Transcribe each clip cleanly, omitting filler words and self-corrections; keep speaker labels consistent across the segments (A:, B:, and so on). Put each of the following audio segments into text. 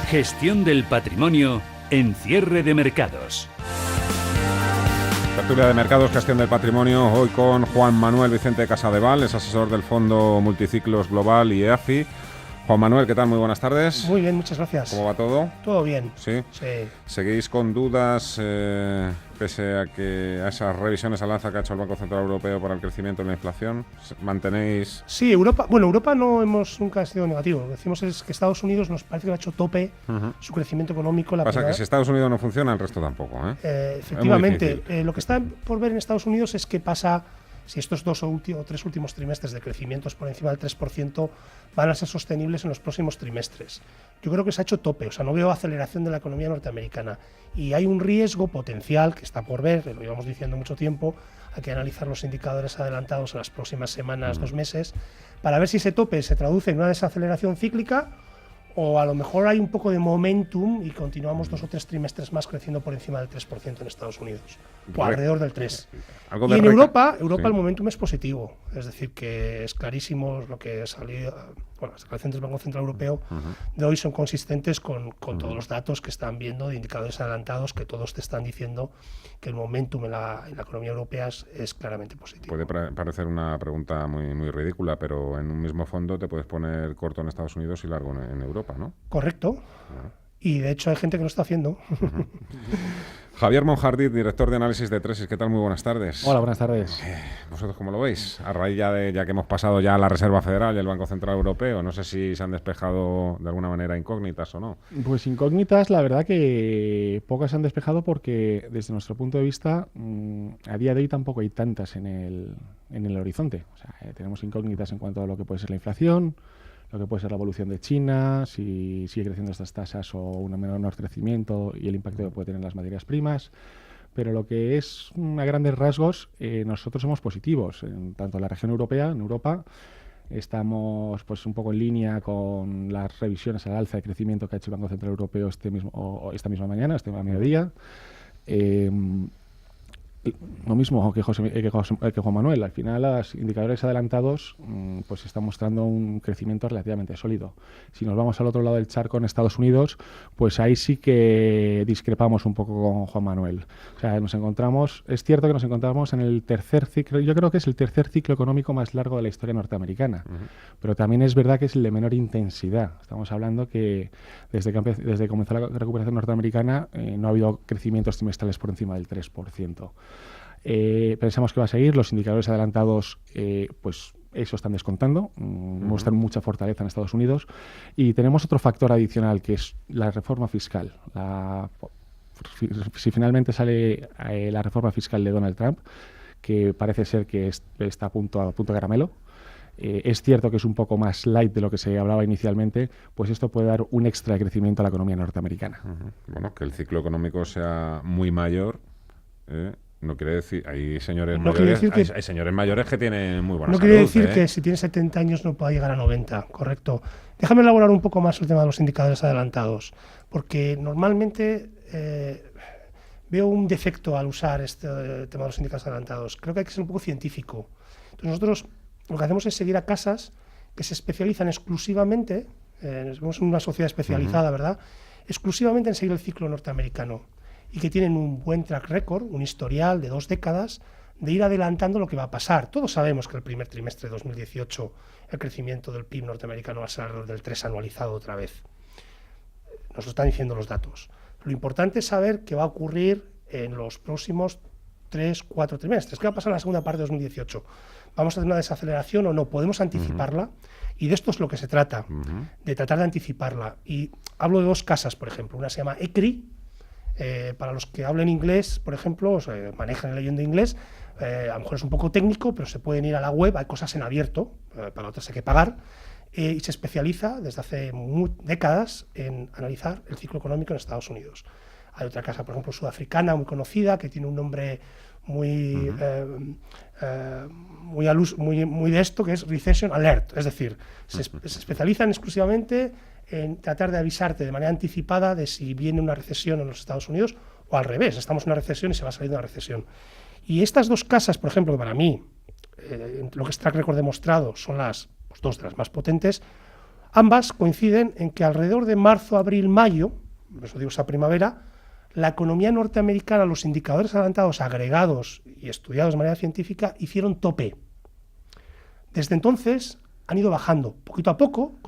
A: Gestión del patrimonio en cierre de mercados.
B: Tertulia de mercados, gestión del patrimonio, hoy con Juan Manuel Vicente Casadeval, es asesor del Fondo Multiciclos Global y EAFI. Juan Manuel, ¿qué tal? Muy buenas tardes.
C: Muy bien, muchas gracias.
B: ¿Cómo va todo?
C: Todo bien.
B: ¿Sí?
C: Sí.
B: ¿Seguís con dudas pese a esas revisiones al alza que ha hecho el Banco Central Europeo para el crecimiento y la inflación? ¿Mantenéis...?
C: Sí, Europa nunca ha sido negativo. Lo que decimos es que Estados Unidos nos parece que ha hecho tope su crecimiento económico.
B: Pasa que si Estados Unidos no funciona, el resto tampoco,
C: efectivamente. Lo que está por ver en Estados Unidos es qué pasa si estos dos o tres últimos trimestres de crecimientos por encima del 3% van a ser sostenibles en los próximos trimestres. Yo creo que se ha hecho tope, o sea, no veo aceleración de la economía norteamericana y hay un riesgo potencial que está por ver, lo llevamos diciendo mucho tiempo, hay que analizar los indicadores adelantados en las próximas semanas, 2 meses, para ver si ese tope se traduce en una desaceleración cíclica o a lo mejor hay un poco de momentum y continuamos 2 o 3 trimestres más creciendo por encima del 3% en Estados Unidos, o alrededor del 3%. Y en Europa sí. El momentum es positivo, es decir, que es clarísimo lo que salió, las declaraciones del Banco Central Europeo de hoy son consistentes con todos los datos que están viendo de indicadores adelantados, que todos te están diciendo que el momentum en la economía europea es claramente positivo.
B: Puede parecer una pregunta muy ridícula, pero en un mismo fondo te puedes poner corto en Estados Unidos y largo en Europa, ¿no?
C: Correcto. Y de hecho hay gente que lo está haciendo.
B: Javier Monjardí, director de análisis de Tresis. ¿Qué tal? Muy buenas tardes.
D: Hola, buenas tardes.
B: ¿Vosotros cómo lo veis? A raíz ya que hemos pasado ya a la Reserva Federal y el Banco Central Europeo, no sé si se han despejado de alguna manera incógnitas o no. Pues
D: incógnitas, la verdad que pocas se han despejado porque desde nuestro punto de vista a día de hoy tampoco hay tantas en el horizonte. O sea, tenemos incógnitas en cuanto a lo que puede ser la inflación, lo que puede ser la evolución de China, si sigue creciendo estas tasas o un menor crecimiento y el impacto que puede tener en las materias primas. Pero lo que es a grandes rasgos, nosotros somos positivos. Tanto en la región europea, en Europa, estamos pues un poco en línea con las revisiones al alza de crecimiento que ha hecho el Banco Central Europeo esta misma mañana, a mediodía. Lo mismo que Juan Manuel, al final los indicadores adelantados pues están mostrando un crecimiento relativamente sólido. Si nos vamos al otro lado del charco en Estados Unidos, pues ahí sí que discrepamos un poco con Juan Manuel. O sea, es cierto que nos encontramos en el tercer ciclo, yo creo que es el tercer ciclo económico más largo de la historia norteamericana, pero también es verdad que es el de menor intensidad. Estamos hablando que desde que comenzó la recuperación norteamericana no ha habido crecimientos trimestrales por encima del 3%. Pensamos que va a seguir, los indicadores adelantados pues eso están descontando, muestran mucha fortaleza en Estados Unidos y tenemos otro factor adicional que es la reforma fiscal. Si finalmente sale la reforma fiscal de Donald Trump, que parece ser que está a punto de caramelo, es cierto que es un poco más light de lo que se hablaba inicialmente, pues esto puede dar un extra de crecimiento a la economía norteamericana.
B: Bueno, que el ciclo económico sea muy mayor, no quiere decir, hay señores mayores que tienen muy buena salud.
C: No quiere decir que si tiene 70 años no pueda llegar a 90, correcto. Déjame elaborar un poco más el tema de los indicadores adelantados, porque normalmente veo un defecto al usar este tema de los indicadores adelantados. Creo que hay que ser un poco científico. Entonces nosotros lo que hacemos es seguir a casas que se especializan exclusivamente, somos una sociedad especializada, ¿verdad?, exclusivamente en seguir el ciclo norteamericano, y que tienen un buen track record, un historial de 2 décadas, de ir adelantando lo que va a pasar. Todos sabemos que el primer trimestre de 2018 el crecimiento del PIB norteamericano va a ser alrededor del 3 anualizado otra vez. Nos lo están diciendo los datos. Lo importante es saber qué va a ocurrir en los próximos 3-4 trimestres. ¿Qué va a pasar en la segunda parte de 2018? ¿Vamos a tener una desaceleración o no? ¿Podemos anticiparla? Y de esto es lo que se trata, de tratar de anticiparla. Y hablo de 2 casas, por ejemplo. Una se llama ECRI. Para los que hablen inglés, por ejemplo, o sea, manejan leyendo inglés, a lo mejor es un poco técnico, pero se pueden ir a la web, hay cosas en abierto, para otras hay que pagar, y se especializa desde hace décadas en analizar el ciclo económico en Estados Unidos. Hay otra casa, por ejemplo, sudafricana, muy conocida, que tiene un nombre muy de esto, que es Recession Alert, es decir, se especializan exclusivamente en tratar de avisarte de manera anticipada de si viene una recesión en los Estados Unidos o al revés, estamos en una recesión y se va a salir de una recesión. Y estas 2 casas, por ejemplo, que para mí, lo que es track record demostrado, son las 2 de las más potentes, Ambas coinciden en que alrededor de marzo, abril, mayo, por eso digo esa primavera, la economía norteamericana, los indicadores adelantados agregados y estudiados de manera científica, hicieron tope. Desde entonces han ido bajando poquito a poco,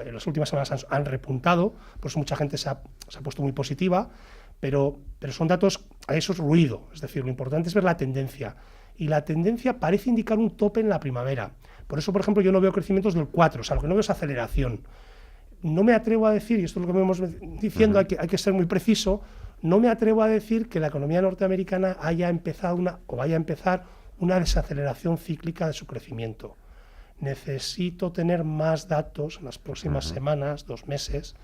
C: en las últimas semanas han repuntado, por eso mucha gente se ha puesto muy positiva, pero son datos, eso es ruido, es decir, lo importante es ver la tendencia, y la tendencia parece indicar un tope en la primavera. Por eso, por ejemplo, yo no veo crecimientos del 4, o sea, lo que no veo es aceleración. No me atrevo a decir, y esto es lo que vamos diciendo, hay que ser muy preciso, no me atrevo a decir que la economía norteamericana vaya a empezar una desaceleración cíclica de su crecimiento. Necesito tener más datos en las próximas semanas, 2 meses,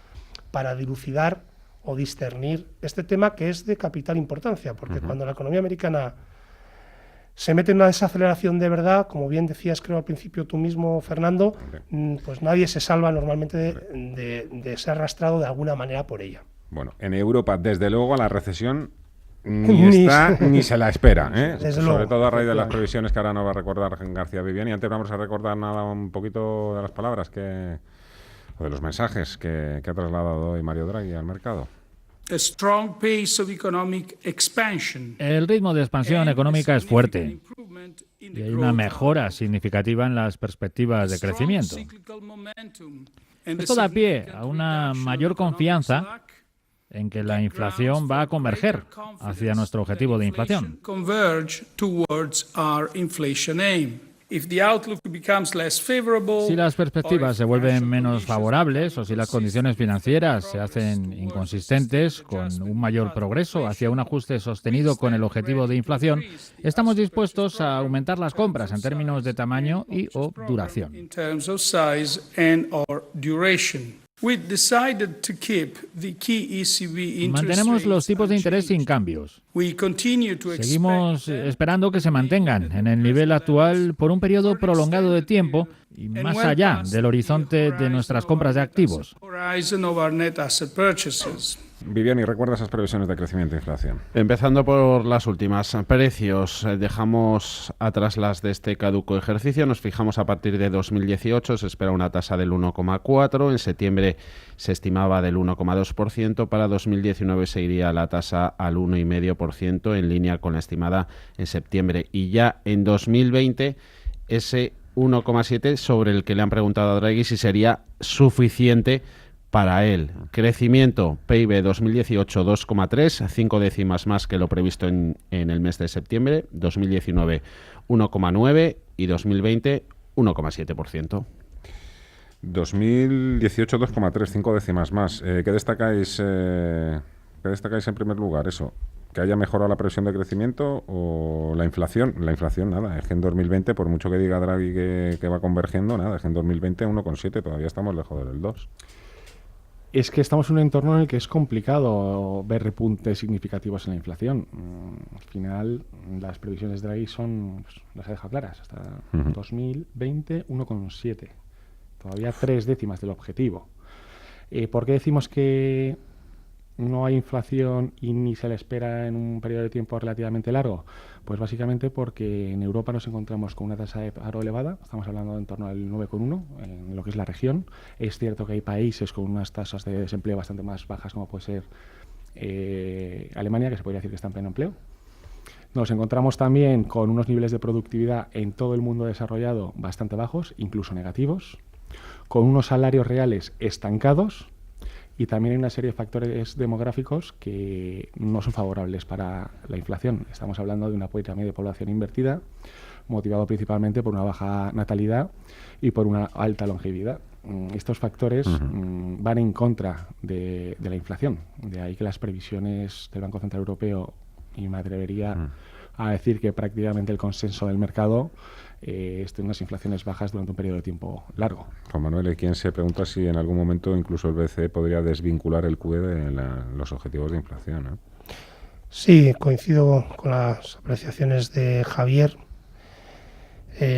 C: para dilucidar o discernir este tema que es de capital importancia, porque cuando la economía americana se mete en una desaceleración de verdad, como bien decías, creo al principio tú mismo, Fernando, pues nadie se salva normalmente de ser arrastrado de alguna manera por ella.
B: Bueno, en Europa, desde luego, la recesión ni se la espera, ¿eh? Sobre todo a raíz de las previsiones que ahora nos va a recordar García Viviani. Antes vamos a recordar un poquito de las palabras o de los mensajes que ha trasladado hoy Mario Draghi al mercado.
E: El ritmo de expansión económica es fuerte y hay una mejora significativa en las perspectivas de crecimiento. Esto da pie a una mayor confianza en que la inflación va a converger hacia nuestro objetivo de inflación. Si las perspectivas se vuelven menos favorables o si las condiciones financieras se hacen inconsistentes con un mayor progreso hacia un ajuste sostenido con el objetivo de inflación, estamos dispuestos a aumentar las compras en términos de tamaño y o duración. Mantenemos los tipos de interés sin cambios. Seguimos esperando que se mantengan en el nivel actual por un periodo prolongado de tiempo y más allá del horizonte de nuestras compras de activos.
B: Viviani, ¿recuerda esas previsiones de crecimiento e inflación?
F: Empezando por las últimas. Precios. Dejamos atrás las de este caduco ejercicio. Nos fijamos a partir de 2018. Se espera una tasa del 1,4%. En septiembre se estimaba del 1,2%. Para 2019 se iría la tasa al 1,5%, en línea con la estimada en septiembre. Y ya en 2020, ese 1,7% sobre el que le han preguntado a Draghi si sería suficiente para él. Crecimiento PIB 2018 2,3, 5 décimas más que lo previsto en el mes de septiembre. 2019 1,9 y 2020 1,7%.
B: 2018 2,3, 5 décimas más. ¿Qué destacáis en primer lugar? Eso, que haya mejorado la previsión de crecimiento o la inflación. La inflación, nada, es que en 2020, por mucho que diga Draghi que va convergiendo, nada, es que en 2020 1,7, todavía estamos lejos del 2.
D: Es que estamos en un entorno en el que es complicado ver repuntes significativos en la inflación. Al final, las previsiones de Draghi las ha dejado claras. Hasta 2020, 1,7. Todavía 3 décimas del objetivo. ¿Por qué decimos que no hay inflación y ni se le espera en un periodo de tiempo relativamente largo? Pues básicamente porque en Europa nos encontramos con una tasa de paro elevada, estamos hablando de en torno al 9,1 en lo que es la región. Es cierto que hay países con unas tasas de desempleo bastante más bajas, como puede ser Alemania, que se podría decir que está en pleno empleo. Nos encontramos también con unos niveles de productividad en todo el mundo desarrollado bastante bajos, incluso negativos, con unos salarios reales estancados. Y también hay una serie de factores demográficos que no son favorables para la inflación. Estamos hablando de una pirámide de población invertida, motivado principalmente por una baja natalidad y por una alta longevidad. Estos factores van en contra de la inflación. De ahí que las previsiones del Banco Central Europeo, y me atrevería a decir que prácticamente el consenso del mercado, unas inflaciones bajas durante un periodo de tiempo largo.
B: Juan Manuel, ¿quién se pregunta si en algún momento incluso el BCE podría desvincular el QE de los objetivos de inflación, ¿no?
C: Sí, coincido con las apreciaciones de Javier.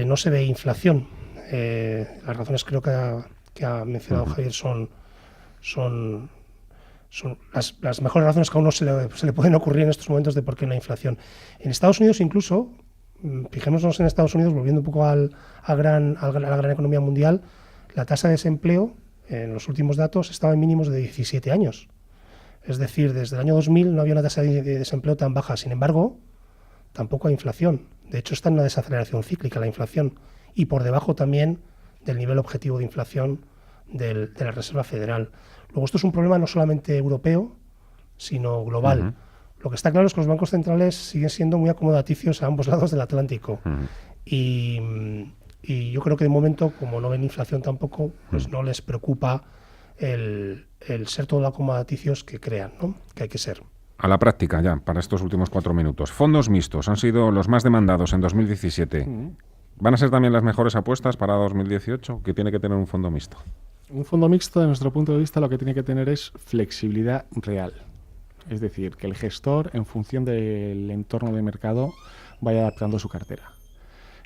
C: No se ve inflación. Las razones creo que ha mencionado Javier son las mejores razones que a uno se le pueden ocurrir en estos momentos de por qué no hay inflación. En Estados Unidos incluso, fijémonos en Estados Unidos, volviendo un poco a la gran economía mundial, la tasa de desempleo en los últimos datos estaba en mínimos de 17 años. Es decir, desde el año 2000 no había una tasa de desempleo tan baja. Sin embargo, tampoco hay inflación. De hecho, está en una desaceleración cíclica la inflación y por debajo también del nivel objetivo de inflación de la Reserva Federal. Luego, esto es un problema no solamente europeo, sino global. Lo que está claro es que los bancos centrales siguen siendo muy acomodaticios a ambos lados del Atlántico. Y yo creo que de momento, como no ven inflación tampoco, pues no les preocupa el ser todo lo acomodaticios que crean, ¿no? Que hay que ser.
B: A la práctica ya, para estos últimos 4 minutos. Fondos mixtos han sido los más demandados en 2017. ¿Van a ser también las mejores apuestas para 2018? ¿Qué tiene que tener un fondo mixto?
D: Un fondo mixto, de nuestro punto de vista, lo que tiene que tener es flexibilidad real. Es decir, que el gestor, en función del entorno de mercado, vaya adaptando su cartera.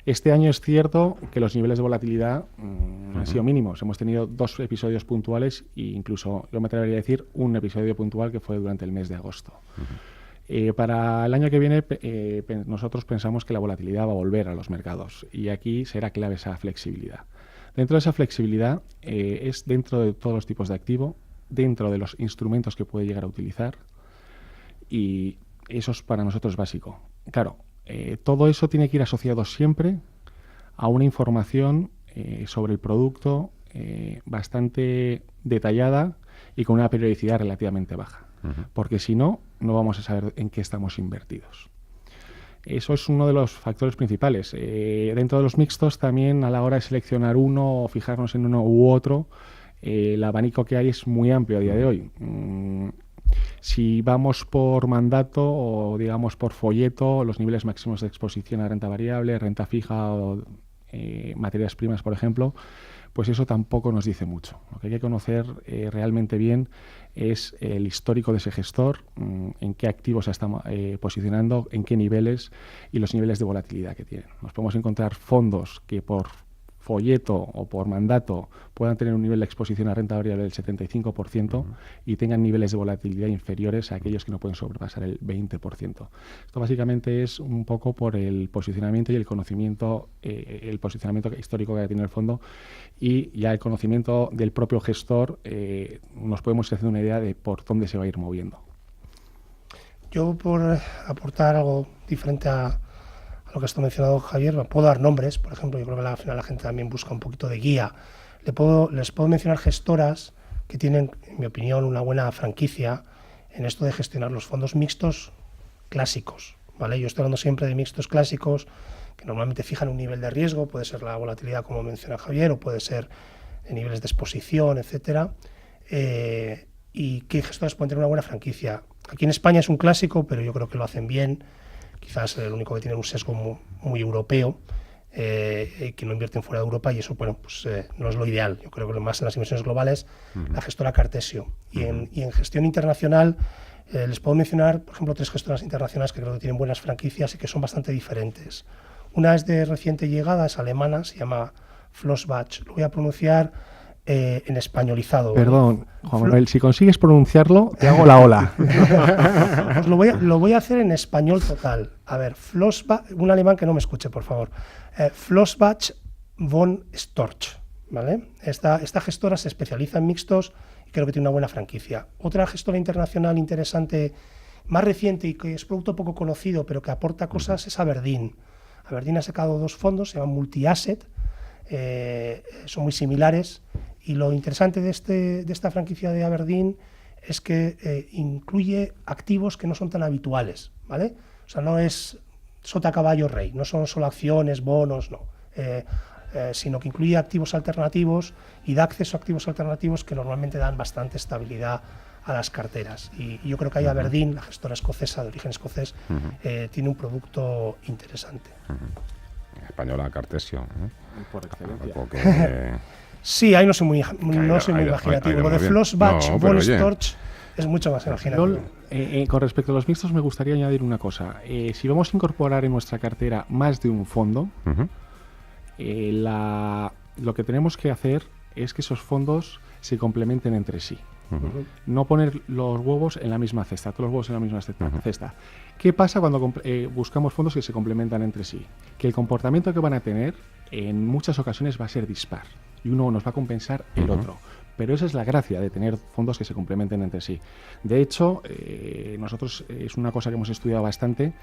D: Este año es cierto que los niveles de volatilidad han sido mínimos. Hemos tenido 2 episodios puntuales e incluso, yo me atrevería a decir, un episodio puntual que fue durante el mes de agosto. Para el año que viene nosotros pensamos que la volatilidad va a volver a los mercados y aquí será clave esa flexibilidad. Dentro de esa flexibilidad es dentro de todos los tipos de activo, dentro de los instrumentos que puede llegar a utilizar y eso es para nosotros básico. Claro, todo eso tiene que ir asociado siempre a una información sobre el producto bastante detallada y con una periodicidad relativamente baja. Porque si no, no vamos a saber en qué estamos invertidos. Eso es uno de los factores principales. Dentro de los mixtos también a la hora de seleccionar uno o fijarnos en uno u otro, el abanico que hay es muy amplio a día de hoy. Si vamos por mandato o digamos por folleto, los niveles máximos de exposición a renta variable, renta fija o materias primas, por ejemplo, pues eso tampoco nos dice mucho. Lo que hay que conocer realmente bien es el histórico de ese gestor, en qué activos se está posicionando, en qué niveles y los niveles de volatilidad que tienen. Nos podemos encontrar fondos que por folleto o por mandato puedan tener un nivel de exposición a renta variable del 75% y tengan niveles de volatilidad inferiores a aquellos que no pueden sobrepasar el 20%. Esto básicamente es un poco por el posicionamiento y el conocimiento, el posicionamiento histórico que tiene el fondo y ya el conocimiento del propio gestor nos podemos hacer una idea de por dónde se va a ir moviendo.
C: Yo, por aportar algo diferente a lo que está mencionado Javier, puedo dar nombres, por ejemplo. Yo creo que al final la gente también busca un poquito de guía. Les puedo mencionar gestoras que tienen, en mi opinión, una buena franquicia en esto de gestionar los fondos mixtos clásicos, ¿vale? Yo estoy hablando siempre de mixtos clásicos que normalmente fijan un nivel de riesgo, puede ser la volatilidad como menciona Javier o puede ser niveles de exposición, etcétera, y que gestoras pueden tener una buena franquicia. Aquí en España es un clásico, pero yo creo que lo hacen bien. Quizás el único que tiene un sesgo muy europeo, que no invierten fuera de Europa y eso, bueno, pues no es lo ideal. Yo creo que lo más en las inversiones globales, la gestora Cartesio. Y en gestión internacional les puedo mencionar, por ejemplo, 3 gestoras internacionales que creo que tienen buenas franquicias y que son bastante diferentes. Una es de reciente llegada, es alemana, se llama Flossbach. Lo voy a pronunciar en españolizado.
D: Perdón, Juan Manuel, si consigues pronunciarlo, te hago la ola.
C: Pues lo voy a hacer en español total. A ver, Flossbach, un alemán que no me escuche, por favor. Flossbach von Storch, ¿vale? Esta gestora se especializa en mixtos y creo que tiene una buena franquicia. Otra gestora internacional interesante, más reciente y que es producto poco conocido, pero que aporta cosas, es Aberdeen. Aberdeen ha sacado 2 fondos, se llaman Multi-Asset, son muy similares. Y lo interesante de esta franquicia de Aberdeen es que incluye activos que no son tan habituales, ¿vale? O sea, no es sota caballo rey, no son solo acciones, bonos, no. Sino que incluye activos alternativos y da acceso a activos alternativos que normalmente dan bastante estabilidad a las carteras. Y yo creo que ahí Aberdeen, la gestora escocesa, de origen escocés, tiene un producto interesante.
B: Española Cartesio, ¿eh?
D: Por excelencia.
B: Porque,
C: sí, ahí no soy muy imaginativo. Lo de Flossbach, von Storch es mucho más imaginativo.
D: Con respecto a los mixtos, me gustaría añadir una cosa. Si vamos a incorporar en nuestra cartera más de un fondo, lo que tenemos que hacer es que esos fondos se complementen entre sí. No poner los huevos en la misma cesta, todos los huevos en la misma cesta. ¿Qué pasa cuando buscamos fondos que se complementan entre sí? Que el comportamiento que van a tener en muchas ocasiones va a ser dispar y uno nos va a compensar el otro. Pero esa es la gracia de tener fondos que se complementen entre sí. De hecho, nosotros es una cosa que hemos estudiado bastante,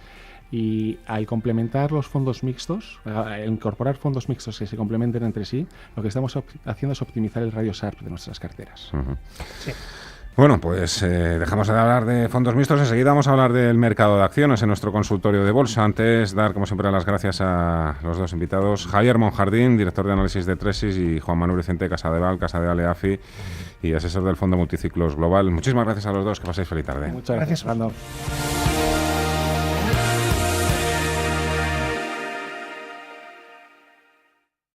D: y al complementar los fondos mixtos, al incorporar fondos mixtos que se complementen entre sí, lo que estamos haciendo es optimizar el radio Sharpe de nuestras carteras.
C: Sí.
B: Bueno, pues dejamos de hablar de fondos mixtos. Enseguida vamos a hablar del mercado de acciones en nuestro consultorio de bolsa. Antes, dar, como siempre, las gracias a los dos invitados. Javier Monjardín, director de análisis de Tresis, y Juan Manuel Vicente, Casadeval, Casadeval EAFI y asesor del Fondo Multiciclos Global. Muchísimas gracias a los dos. Que paséis feliz tarde.
D: Muchas gracias, Fernando.